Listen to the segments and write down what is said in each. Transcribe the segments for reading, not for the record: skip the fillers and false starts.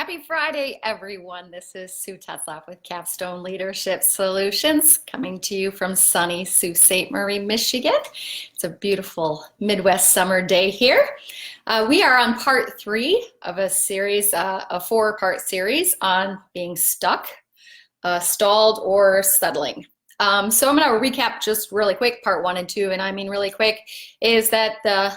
Happy Friday, everyone. This is Sue Tetzlaff with Capstone Leadership Solutions, coming to you from sunny Sault Ste. Marie, Michigan. It's a beautiful Midwest summer day here. We are on part 3 of a series, a 4-part series on being stuck, stalled, or settling. So I'm going to recap just really quick, part 1 and 2, and I mean really quick, is that the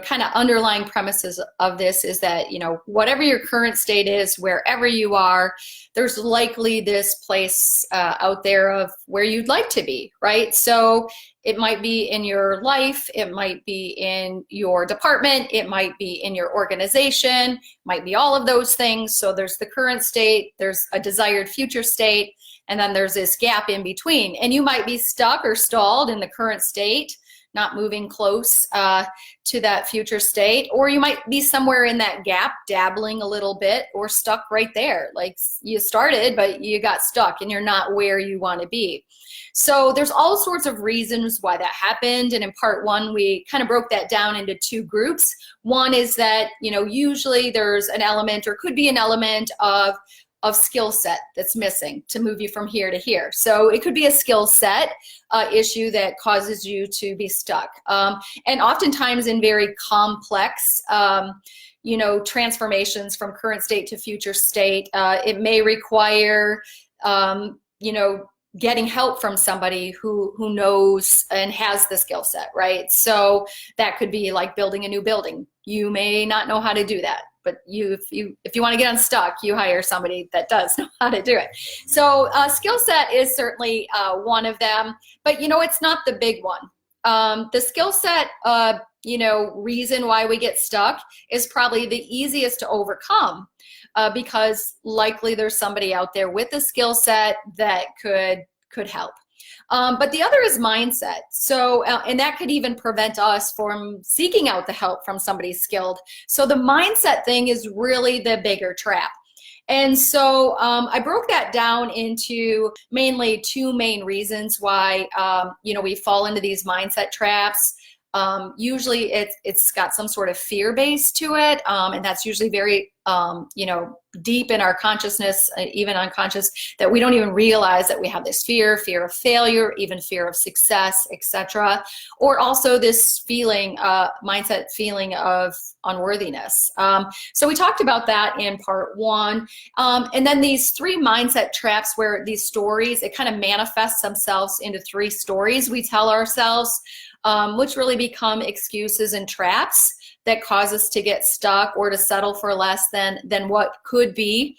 kind of underlying premises of this is that, whatever your current state is, wherever you are, there's likely this place out there of where you'd like to be, right? So it might be in your life, it might be in your department, it might be in your organization, might be all of those things. So there's the current state, there's a desired future state, and then there's this gap in between. And you might be stuck or stalled in the current state, not moving close to that future state, or you might be somewhere in that gap, dabbling a little bit, or stuck right there. Like you started, but you got stuck and you're not where you want to be. So there's all sorts of reasons why that happened. And in part 1, we kind of broke that down into 2 groups. One is that, usually there's an element or could be an element of skill set that's missing to move you from here to here. So it could be a skill set issue that causes you to be stuck. And oftentimes in very complex, transformations from current state to future state, it may require, getting help from somebody who knows and has the skill set, right? So that could be like building a new building. You may not know how to do that, but if you want to get unstuck, you hire somebody that does know how to do it. So skill set is certainly one of them, but it's not the big one. The skill set, reason why we get stuck is probably the easiest to overcome because likely there's somebody out there with a skill set that could help. But the other is mindset. So, and that could even prevent us from seeking out the help from somebody skilled. So the mindset thing is really the bigger trap. And so I broke that down into mainly 2 main reasons why, we fall into these mindset traps. Usually it's got some sort of fear base to it. And that's usually very, deep in our consciousness, even unconscious, that we don't even realize that we have this fear of failure, even fear of success, etc. Or also this feeling, mindset feeling of unworthiness. So we talked about that in part 1. And then these 3 mindset traps where these stories, it kind of manifests themselves into 3 stories we tell ourselves, which really become excuses and traps that cause us to get stuck or to settle for less than what could be,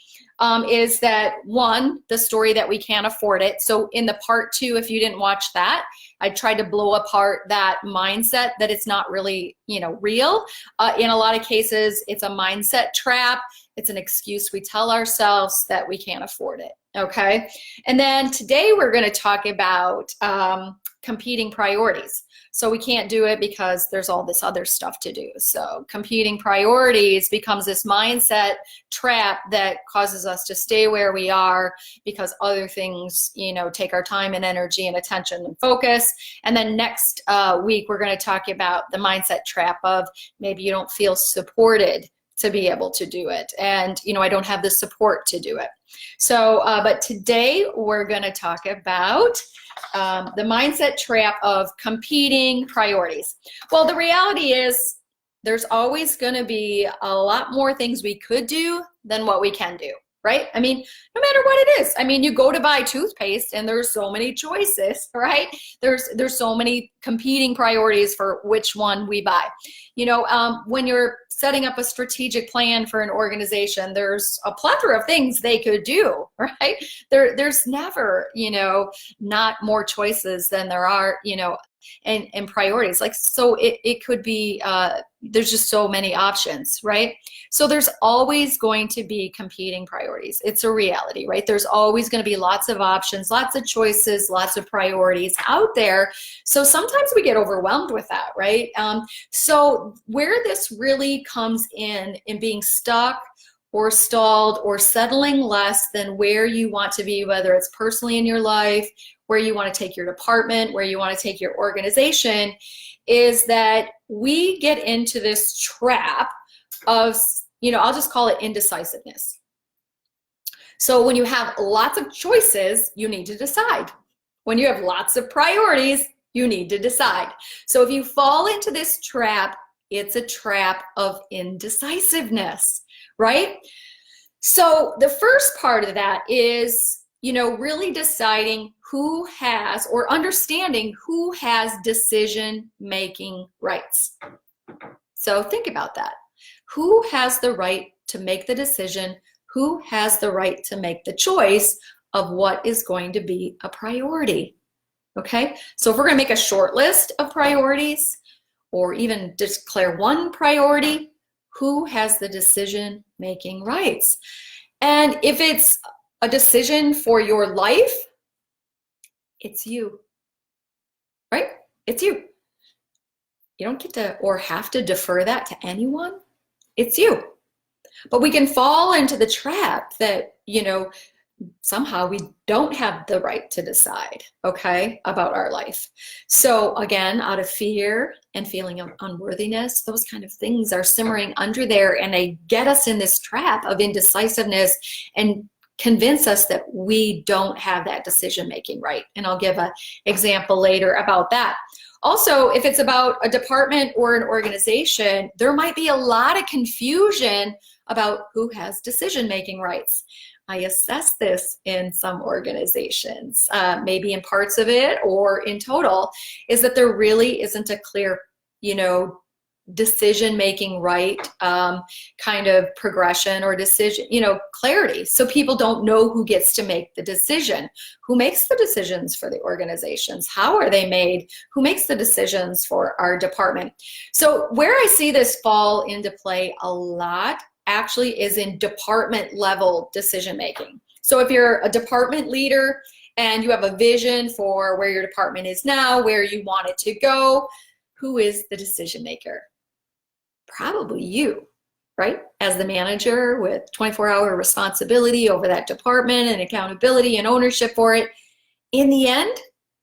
is that 1, the story that we can't afford it. So in the part 2, if you didn't watch that, I tried to blow apart that mindset that it's not really, real. In a lot of cases, it's a mindset trap. It's an excuse we tell ourselves that we can't afford it. Okay. And then today we're going to talk about competing priorities. So we can't do it because there's all this other stuff to do. So competing priorities becomes this mindset trap that causes us to stay where we are because other things, take our time and energy and attention and focus. And then next week, we're going to talk about the mindset trap of maybe you don't feel supported to be able to do it. And, I don't have the support to do it. So, but today we're going to talk about the mindset trap of competing priorities. Well, the reality is there's always going to be a lot more things we could do than what we can do, right? I mean, no matter what it is. I mean, you go to buy toothpaste and there's so many choices, right? There's so many competing priorities for which one we buy. When you're setting up a strategic plan for an organization, there's a plethora of things they could do, right? There's never, not more choices than there are, and priorities. Like, so it could be, there's just so many options, right? So there's always going to be competing priorities. It's a reality, right? There's always going to be lots of options, lots of choices, lots of priorities out there. So sometimes we get overwhelmed with that, right? So where this really comes in being stuck or stalled or settling less than where you want to be, whether it's personally in your life, where you want to take your department, where you want to take your organization, is that we get into this trap of I'll just call it indecisiveness. So when you have lots of choices, you need to decide. When you have lots of priorities, you need to decide. So if you fall into this trap, it's a trap of indecisiveness, right? So the first part of that is, really deciding who has, or understanding who has decision-making rights. So think about that. Who has the right to make the decision? Who has the right to make the choice of what is going to be a priority? Okay, so if we're going to make a short list of priorities, or even declare one priority, who has the decision-making rights? And if it's a decision for your life, it's you, right? It's you. You don't get to or have to defer that to anyone. It's you. But we can fall into the trap that, somehow we don't have the right to decide, okay, about our life. So again, out of fear and feeling of unworthiness, those kind of things are simmering under there, and they get us in this trap of indecisiveness and convince us that we don't have that decision-making right. And I'll give an example later about that. Also, if it's about a department or an organization, there might be a lot of confusion about who has decision-making rights. I assess this in some organizations, maybe in parts of it or in total, is that there really isn't a clear, decision-making right kind of progression or decision, clarity. So people don't know who gets to make the decision. Who makes the decisions for the organizations? How are they made? Who makes the decisions for our department? So where I see this fall into play a lot actually is in department level decision making. So if you're a department leader and you have a vision for where your department is now, where you want it to go, who is the decision maker? Probably you, right? As the manager with 24-hour responsibility over that department and accountability and ownership for it. In the end,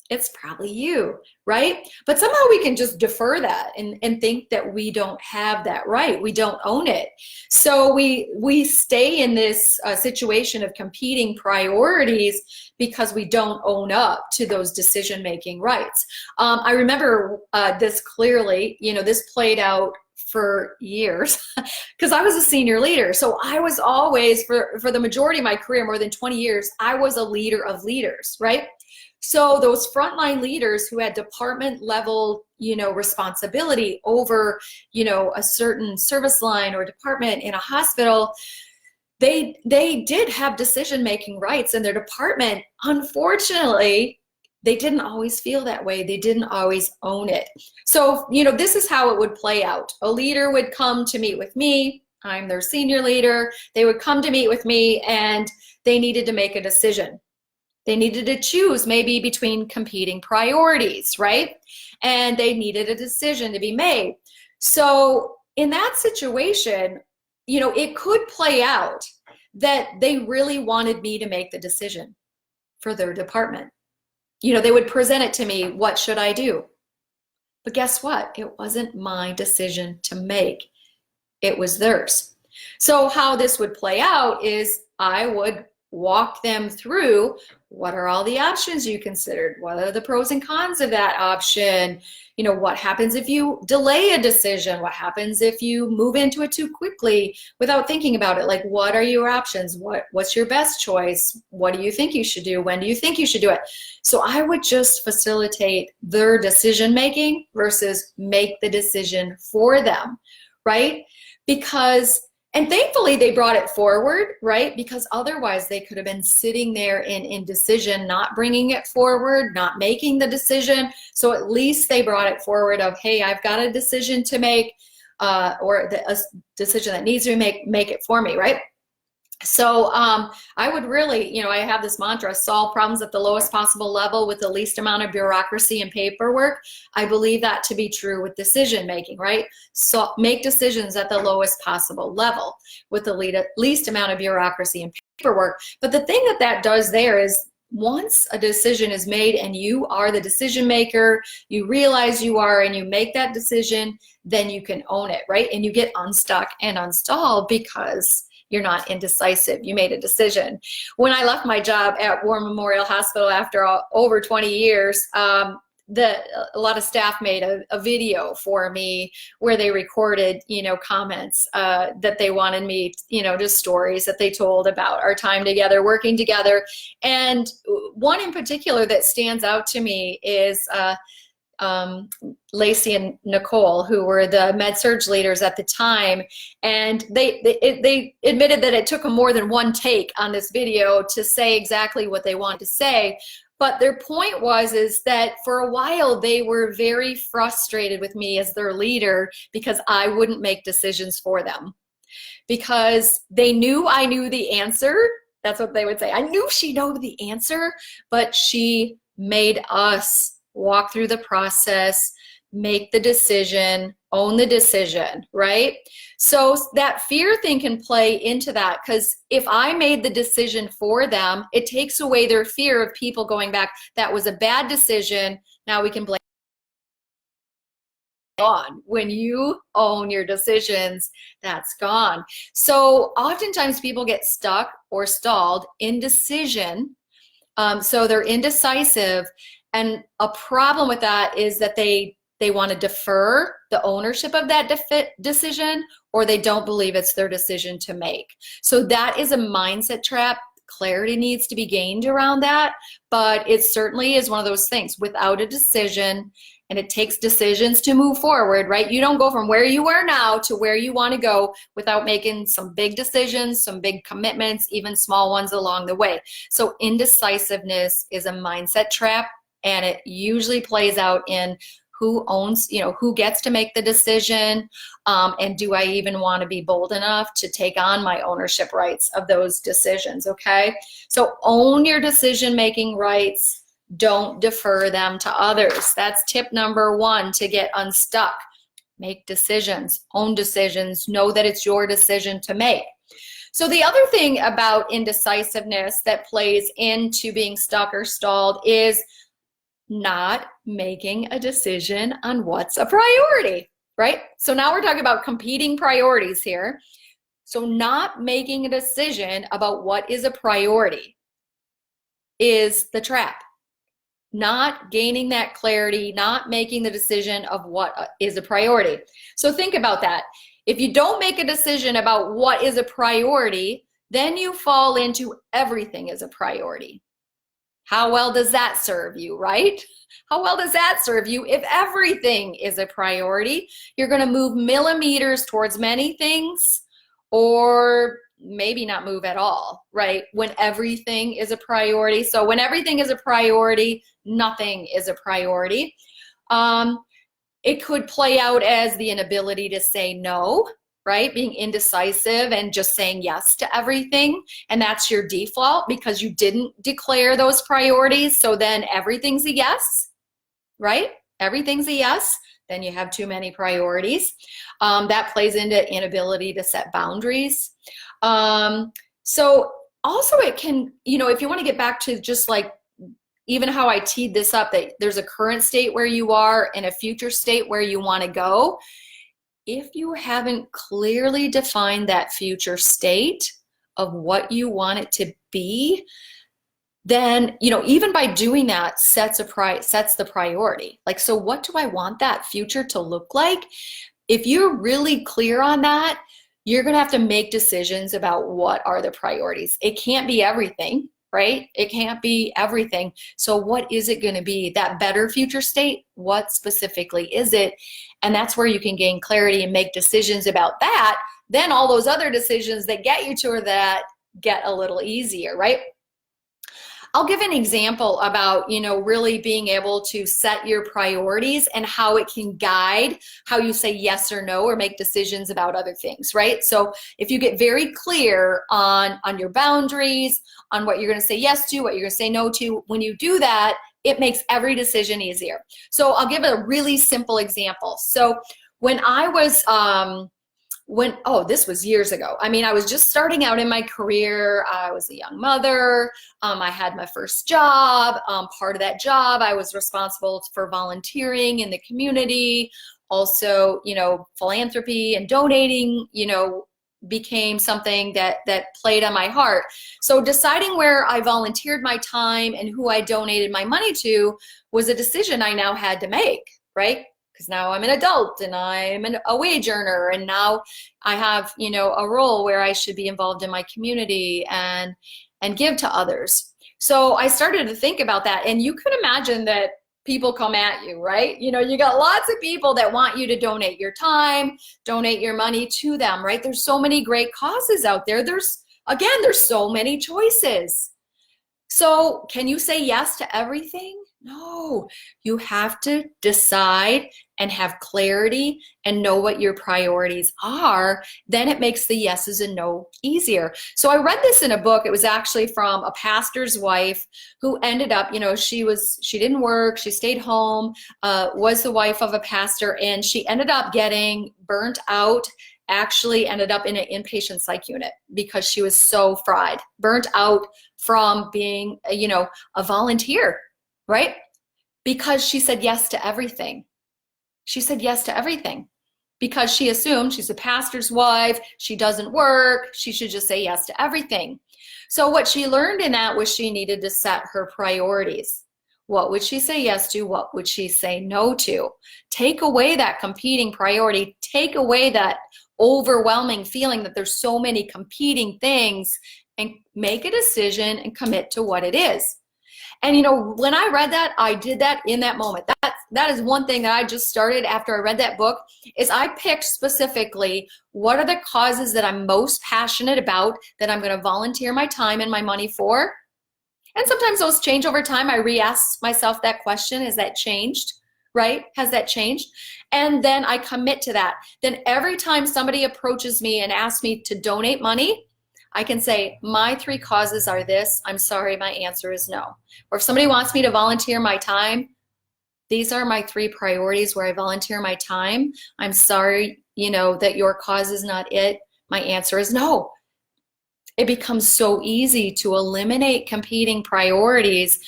it's probably you, right? But somehow we can just defer that and think that we don't have that right. We don't own it. So we stay in this situation of competing priorities because we don't own up to those decision-making rights. I remember this clearly, this played out for years because I was a senior leader. So I was always, for the majority of my career, more than 20 years, I was a leader of leaders, right? So those frontline leaders who had department level, responsibility over, a certain service line or department in a hospital, they did have decision-making rights in their department. Unfortunately, they didn't always feel that way. They didn't always own it. So, this is how it would play out. A leader would come to meet with me. I'm their senior leader. They would come to meet with me and they needed to make a decision. They needed to choose maybe between competing priorities, right? And they needed a decision to be made. So in that situation, it could play out that they really wanted me to make the decision for their department. They would present it to me, what should I do? But guess what? It wasn't my decision to make. It was theirs. So how this would play out is I would walk them through what are all the options you considered, what are the pros and cons of that option, what happens if you delay a decision, what happens if you move into it too quickly without thinking about it, like what are your options, what's your best choice, what do you think you should do, when do you think you should do it? So I would just facilitate their decision making versus make the decision for them, right? And thankfully they brought it forward, right? Because otherwise they could have been sitting there in indecision, not bringing it forward, not making the decision. So at least they brought it forward of, hey, I've got a decision to make, or a decision that needs to be make it for me, right? So I would really, I have this mantra, solve problems at the lowest possible level with the least amount of bureaucracy and paperwork. I believe that to be true with decision making, right? So make decisions at the lowest possible level with the least amount of bureaucracy and paperwork. But the thing that does there is once a decision is made and you are the decision maker, you realize you are, and you make that decision, then you can own it, right? And you get unstuck and unstalled because you're not indecisive. You made a decision. When I left my job at War Memorial Hospital after over 20 years, a lot of staff made a video for me where they recorded, comments that they wanted me, just stories that they told about our time together, working together. And one in particular that stands out to me is Lacey and Nicole, who were the med-surg leaders at the time, and they admitted that it took them more than one take on this video to say exactly what they wanted to say. But their point is that for a while they were very frustrated with me as their leader because I wouldn't make decisions for them, because they knew I knew the answer. That's what they would say. I knew she knew the answer, but she made us walk through the process, make the decision, own the decision, right? So that fear thing can play into that, because if I made the decision for them, it takes away their fear of people going back, that was a bad decision, now we can blame on. When you own your decisions, that's gone. So oftentimes people get stuck or stalled in decision. So they're indecisive. And a problem with that is that they want to defer the ownership of that decision, or they don't believe it's their decision to make. So that is a mindset trap. Clarity needs to be gained around that, but it certainly is one of those things. Without a decision, and it takes decisions to move forward, right? You don't go from where you are now to where you want to go without making some big decisions, some big commitments, even small ones along the way. So indecisiveness is a mindset trap, and it usually plays out in who owns, who gets to make the decision, and do I even want to be bold enough to take on my ownership rights of those decisions, okay? So own your decision-making rights. Don't defer them to others. That's tip number one to get unstuck. Make decisions, own decisions, know that it's your decision to make. So the other thing about indecisiveness that plays into being stuck or stalled is not making a decision on what's a priority, right? So now we're talking about competing priorities here. So not making a decision about what is a priority is the trap. Not gaining that clarity, not making the decision of what is a priority. So think about that. If you don't make a decision about what is a priority, then you fall into everything as a priority. How well does that serve you, right? How well does that serve you if everything is a priority? You're going to move millimeters towards many things, or maybe not move at all, right? When everything is a priority. So when everything is a priority, nothing is a priority. It could play out as the inability to say no, right? Being indecisive and just saying yes to everything. And that's your default because you didn't declare those priorities. So then everything's a yes, right? Everything's a yes. Then you have too many priorities. That plays into inability to set boundaries. So also it can, if you want to get back to just like even how I teed this up, that there's a current state where you are and a future state where you want to go. If you haven't clearly defined that future state of what you want it to be, then, even by doing that sets the priority. Like, so what do I want that future to look like? If you're really clear on that, you're going to have to make decisions about what are the priorities. It can't be everything, right? It can't be everything. So what is it going to be? That better future state? What specifically is it? And that's where you can gain clarity and make decisions about that. Then all those other decisions that get you to that get a little easier, right? I'll give an example about, really being able to set your priorities and how it can guide how you say yes or no or make decisions about other things, right? So if you get very clear on your boundaries, on what you're going to say yes to, what you're going to say no to, when you do that, it makes every decision easier. So I'll give a really simple example. So when I was this was years ago. I mean, I was just starting out in my career. I was a young mother. I had my first job. Part of that job, I was responsible for volunteering in the community. Also, philanthropy and donating, became something that played on my heart. So deciding where I volunteered my time and who I donated my money to was a decision I now had to make, right? Because now I'm an adult and I'm a wage earner, and now I have, a role where I should be involved in my community and give to others. So I started to think about that, and you could imagine that people come at you, right? You got lots of people that want you to donate your time, donate your money to them, right? There's so many great causes out there. There's so many choices. So can you say yes to everything? No, you have to decide and have clarity and know what your priorities are. Then it makes the yeses and no easier. So I read this in a book. It was actually from a pastor's wife who ended up, she didn't work. She stayed home, was the wife of a pastor, and she ended up getting burnt out, actually ended up in an inpatient psych unit because she was so fried, burnt out from being, a volunteer, right? Because she said yes to everything. She said yes to everything because she assumed she's a pastor's wife. She doesn't work. She should just say yes to everything. So what she learned in that was she needed to set her priorities. What would she say yes to? What would she say no to? Take away that competing priority. Take away that overwhelming feeling that there's so many competing things, and make a decision and commit to what it is. And when I read that, I did that in that moment. That is one thing that I just started after I read that book, is I picked specifically what are the causes that I'm most passionate about, that I'm going to volunteer my time and my money for. And sometimes those change over time. I re-ask myself that question, has that changed? Right? Has that changed? And then I commit to that. Then every time somebody approaches me and asks me to donate money, I can say, my 3 causes are this. I'm sorry, my answer is no. Or if somebody wants me to volunteer my time, these are my 3 priorities where I volunteer my time. I'm sorry, that your cause is not it. My answer is no. It becomes so easy to eliminate competing priorities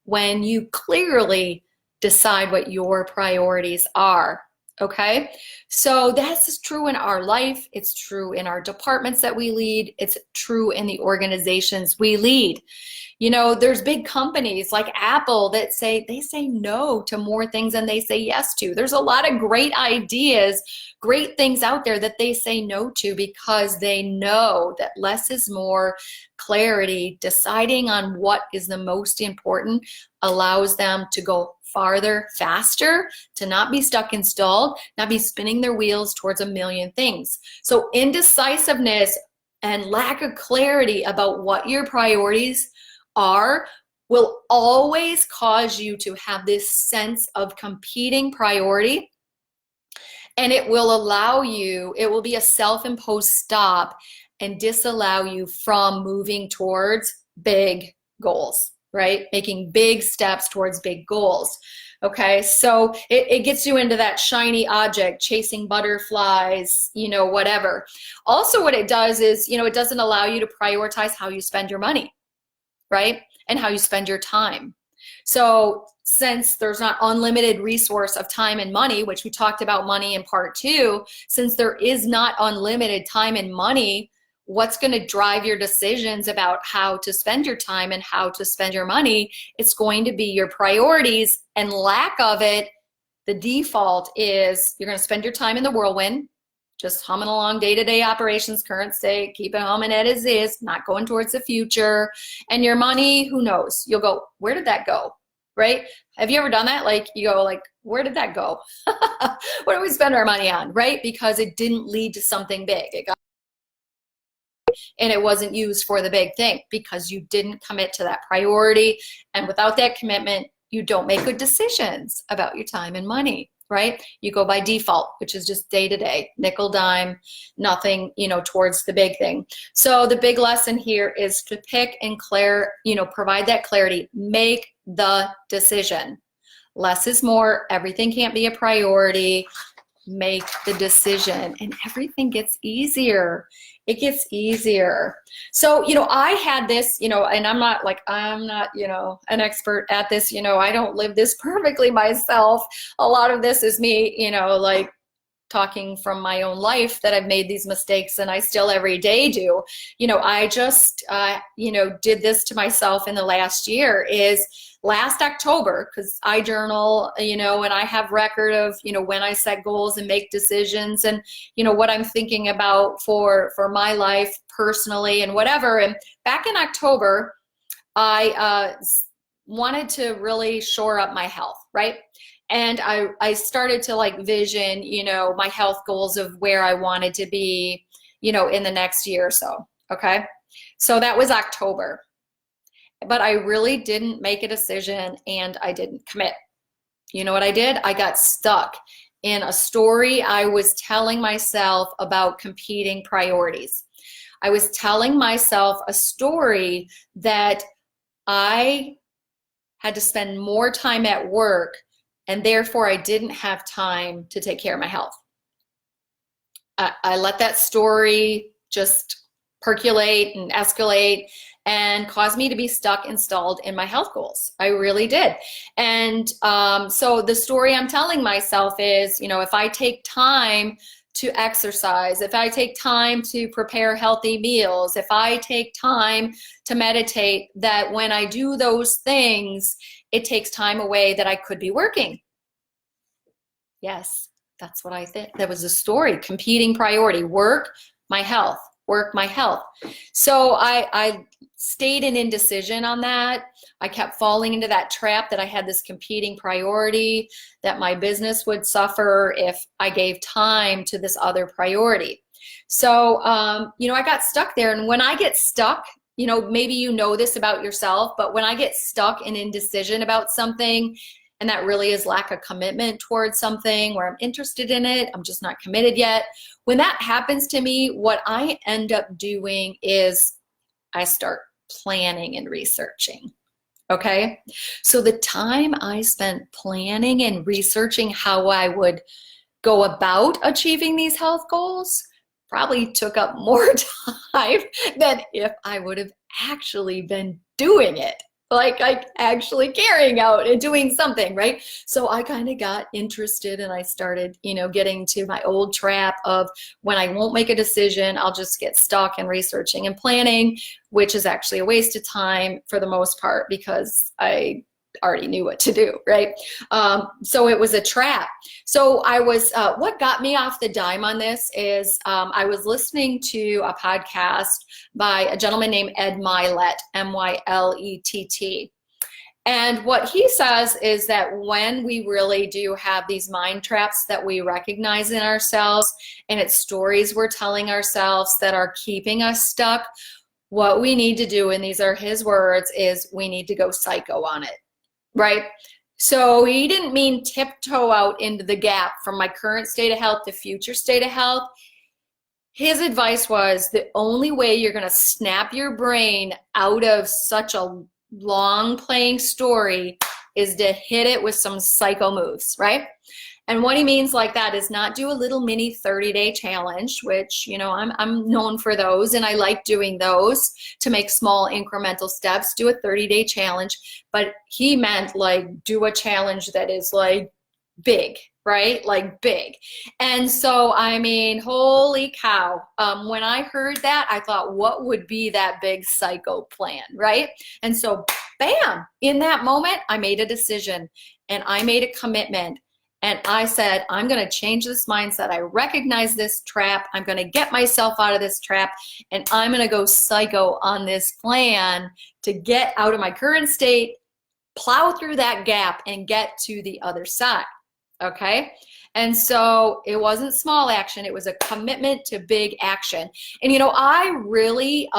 when you clearly decide what your priorities are. Okay, so that's true in our life. It's true in our departments that we lead. It's true in the organizations we lead. There's big companies like Apple that say no to more things than they say yes to. There's a lot of great ideas, great things out there that they say no to because they know that less is more. Clarity, deciding on what is the most important, allows them to go farther, faster, to not be stuck and stalled, not be spinning their wheels towards a million things. So indecisiveness and lack of clarity about what your priorities are will always cause you to have this sense of competing priority, and it will be a self-imposed stop and disallow you from moving towards big goals, right? Making big steps towards big goals. Okay, so it gets you into that shiny object, chasing butterflies, whatever. Also, what it does is, it doesn't allow you to prioritize how you spend your money, right? And how you spend your time. So since there's not unlimited resource of time and money, which we talked about money in part 2, since there is not unlimited time and money, what's going to drive your decisions about how to spend your time and how to spend your money? It's going to be your priorities, and lack of it. The default is you're going to spend your time in the whirlwind, just humming along day-to-day operations, current state, keep it humming as is, not going towards the future. And your money, who knows? You'll go, where did that go? Right? Have you ever done that? Like you go like, where did that go? What do we spend our money on? Right? Because it didn't lead to something big. And it wasn't used for the big thing because you didn't commit to that priority. And without that commitment, you don't make good decisions about your time and money, right? You go by default, which is just day to day, nickel, dime, nothing, towards the big thing. So the big lesson here is to pick and provide that clarity, make the decision. Less is more. Everything can't be a priority. make the decision, and everything gets easier. It gets easier. So, I had this, and I'm not, an expert at this, I don't live this perfectly myself. A lot of this is me, like talking from my own life, that I've made these mistakes and I still every day do. I just, did this to myself in the last year. Is last October, because I journal, and I have record of, when I set goals and make decisions, and, what I'm thinking about for my life personally and whatever. And back in October, I wanted to really shore up my health, right? And I started to like vision, my health goals of where I wanted to be, in the next year or so. Okay. So that was October. But I really didn't make a decision, and I didn't commit. You know what I did? I got stuck in a story I was telling myself about competing priorities. I was telling myself a story that I had to spend more time at work, and therefore I didn't have time to take care of my health. I let that story just percolate and escalate and cause me to be stuck and stalled in my health goals. I really did. And so the story I'm telling myself is, if I take time to exercise, if I take time to prepare healthy meals, if I take time to meditate, that when I do those things, it takes time away that I could be working. Yes, that's what I think. That was the story. Competing priority: work, my health. Work, my health. So I stayed in indecision on that. I kept falling into that trap that I had this competing priority, that my business would suffer if I gave time to this other priority. So, I got stuck there. And when I get stuck, maybe you know this about yourself, but when I get stuck in indecision about something, and that really is lack of commitment towards something, where I'm interested in it, I'm just not committed yet. When that happens to me, what I end up doing is I start planning and researching. Okay? So the time I spent planning and researching how I would go about achieving these health goals probably took up more time than if I would have actually been doing it. Like actually carrying out and doing something, right? So I kind of got interested, and I started, getting to my old trap of when I won't make a decision, I'll just get stuck in researching and planning, which is actually a waste of time for the most part, because I already knew what to do, right? So it was a trap. So I was, what got me off the dime on this is I was listening to a podcast by a gentleman named Ed Mylett, Mylett. And what he says is that when we really do have these mind traps that we recognize in ourselves, and it's stories we're telling ourselves that are keeping us stuck, what we need to do, and these are his words, is we need to go psycho on it. Right? So he didn't mean tiptoe out into the gap from my current state of health to future state of health. His advice was the only way you're going to snap your brain out of such a long playing story is to hit it with some psycho moves, right? And what he means like that is not do a little mini 30-day challenge, which, I'm known for those, and I like doing those to make small incremental steps, do a 30-day challenge. But he meant like do a challenge that is like big, right? Like big. And so, holy cow. When I heard that, I thought, what would be that big psycho plan, right? And so, bam, in that moment, I made a decision and I made a commitment. And I said, I'm going to change this mindset. I recognize this trap. I'm going to get myself out of this trap, and I'm going to go psycho on this plan to get out of my current state, plow through that gap, and get to the other side. Okay? And so it wasn't small action. It was a commitment to big action. And, I really,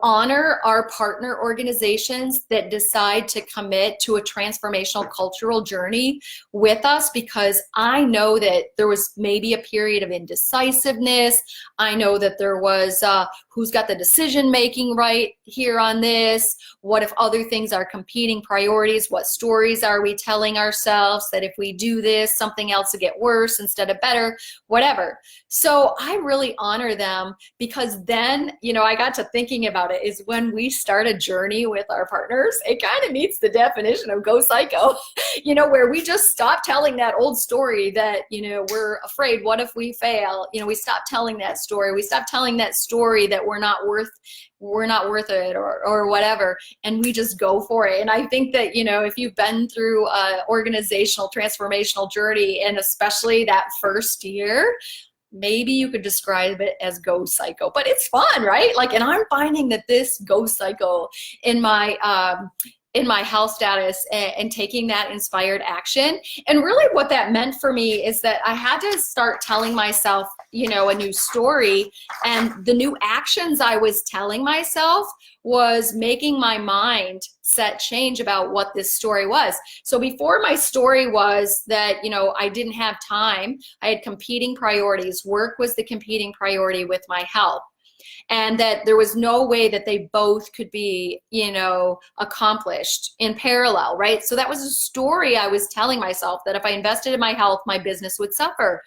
honor our partner organizations that decide to commit to a transformational cultural journey with us, because I know that there was maybe a period of indecisiveness. I know that there was who's got the decision making right here on this? What if other things are competing priorities? What stories are we telling ourselves that if we do this, something else will get worse instead of better, whatever. So I really honor them, because then, I got to thinking about it, is when we start a journey with our partners, it kind of meets the definition of go psycho, where we just stop telling that old story that, we're afraid, what if we fail? We stop telling that story. We stop telling that story that we're not worth it or whatever. And we just go for it. And I think that, if you've been through an organizational transformational journey, and especially that first year, maybe you could describe it as go psycho, but it's fun, right? And I'm finding that this go psycho in my health status, and taking that inspired action. And really what that meant for me is that I had to start telling myself, a new story. And the new actions I was telling myself was making my mind set change about what this story was. So before, my story was that, I didn't have time. I had competing priorities. Work was the competing priority with my health. And that there was no way that they both could be, accomplished in parallel, right? So that was a story I was telling myself, that if I invested in my health, my business would suffer.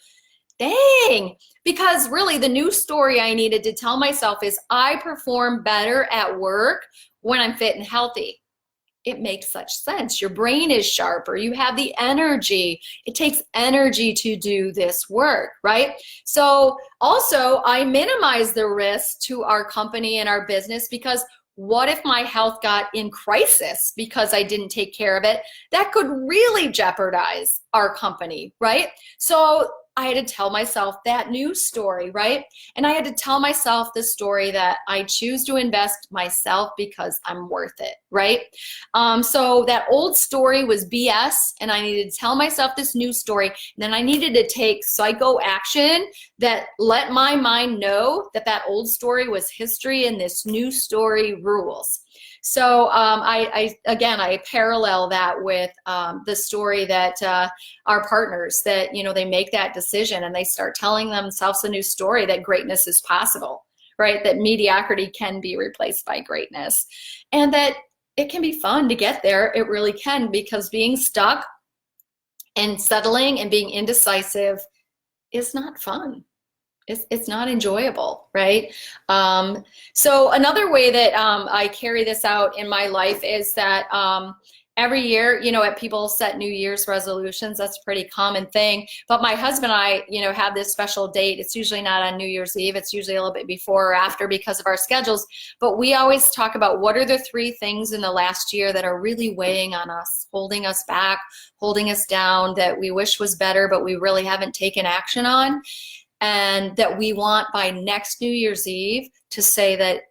Dang, because really the new story I needed to tell myself is I perform better at work when I'm fit and healthy. It makes such sense. Your brain is sharper. You have the energy. It takes energy to do this work, right? So also, I minimize the risk to our company and our business, because what if my health got in crisis because I didn't take care of it? That could really jeopardize our company, right? So I had to tell myself that new story, right? And I had to tell myself the story that I choose to invest myself because I'm worth it, right? So that old story was BS, and I needed to tell myself this new story. And then I needed to take psycho action that let my mind know that that old story was history and this new story rules. So I parallel that with the story that our partners, that, they make that decision and they start telling themselves a new story that greatness is possible, right? That mediocrity can be replaced by greatness, and that it can be fun to get there. It really can, because being stuck and settling and being indecisive is not fun. It's not enjoyable, right? So another way that I carry this out in my life is that every year, people set New Year's resolutions. That's a pretty common thing. But my husband and I, have this special date. It's usually not on New Year's Eve. It's usually a little bit before or after because of our schedules. But we always talk about what are the 3 things in the last year that are really weighing on us, holding us back, holding us down, that we wish was better, but we really haven't taken action on. And that we want by next New Year's Eve to say that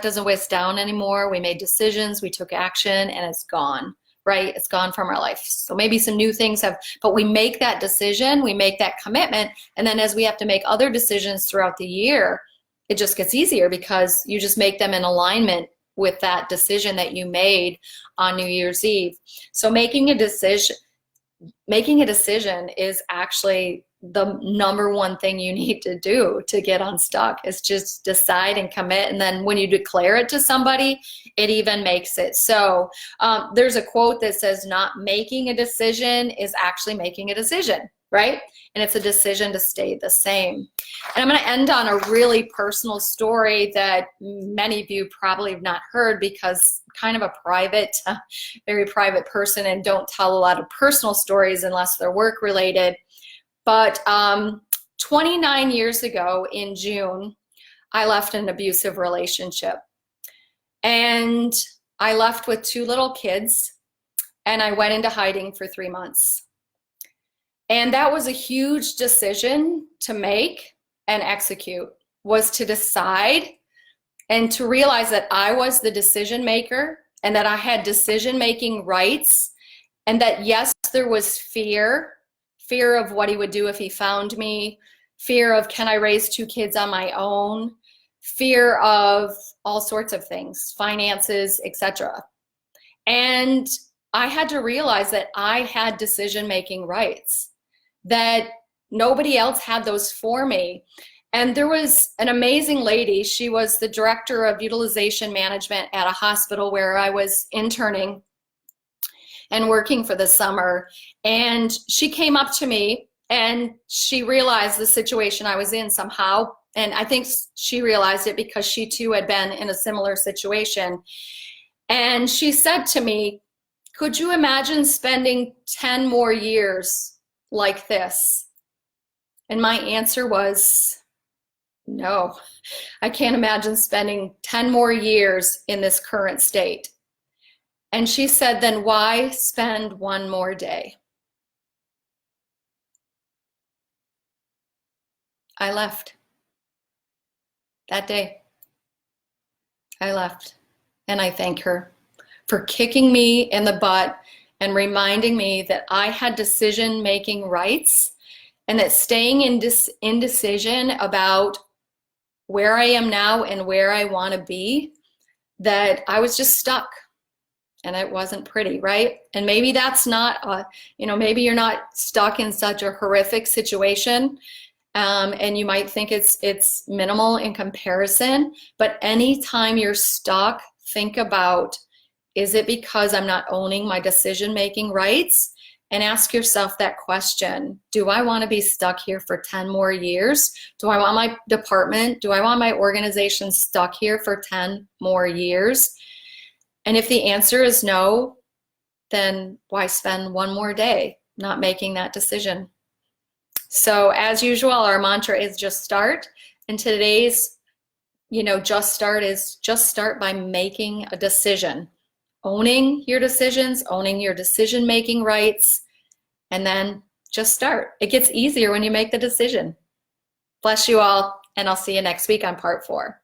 doesn't weigh us down anymore. We made decisions, we took action, and it's gone, right? It's gone from our life. So maybe some new things but we make that decision, we make that commitment. And then as we have to make other decisions throughout the year, it just gets easier because you just make them in alignment with that decision that you made on New Year's Eve. So making a decision is actually the number one thing you need to do to get unstuck, is just decide and commit. And then when you declare it to somebody, it even makes it so. There's a quote that says, not making a decision is actually making a decision, right? And it's a decision to stay the same. And I'm going to end on a really personal story that many of you probably have not heard, because kind of a private, very private person, and don't tell a lot of personal stories unless they're work related. But 29 years ago in June, I left an abusive relationship. And I left with 2 little kids, and I went into hiding for 3 months. And that was a huge decision to make and execute, was to decide and to realize that I was the decision maker, and that I had decision making rights, and that yes, there was fear of what he would do if he found me, fear of, can I raise 2 kids on my own, fear of all sorts of things, finances, etc. And I had to realize that I had decision-making rights, that nobody else had those for me. And there was an amazing lady. She was the director of utilization management at a hospital where I was interning and working for the summer. And she came up to me and she realized the situation I was in somehow. And I think she realized it because she too had been in a similar situation. And she said to me, could you imagine spending 10 more years like this? And my answer was, no, I can't imagine spending 10 more years in this current state. And she said, then why spend one more day? I left. That day, I left. And I thank her for kicking me in the butt and reminding me that I had decision-making rights, and that staying in indecision about where I am now and where I want to be, that I was just stuck. And it wasn't pretty, right? And maybe that's not, maybe you're not stuck in such a horrific situation, and you might think it's minimal in comparison. But anytime you're stuck, think about, is it because I'm not owning my decision-making rights? And ask yourself that question. Do I want to be stuck here for 10 more years? Do I want my department, do I want my organization stuck here for 10 more years? And if the answer is no, then why spend one more day not making that decision? So as usual, our mantra is just start. And today's, just start is just start by making a decision. Owning your decisions, owning your decision-making rights, and then just start. It gets easier when you make the decision. Bless you all, and I'll see you next week on part 4.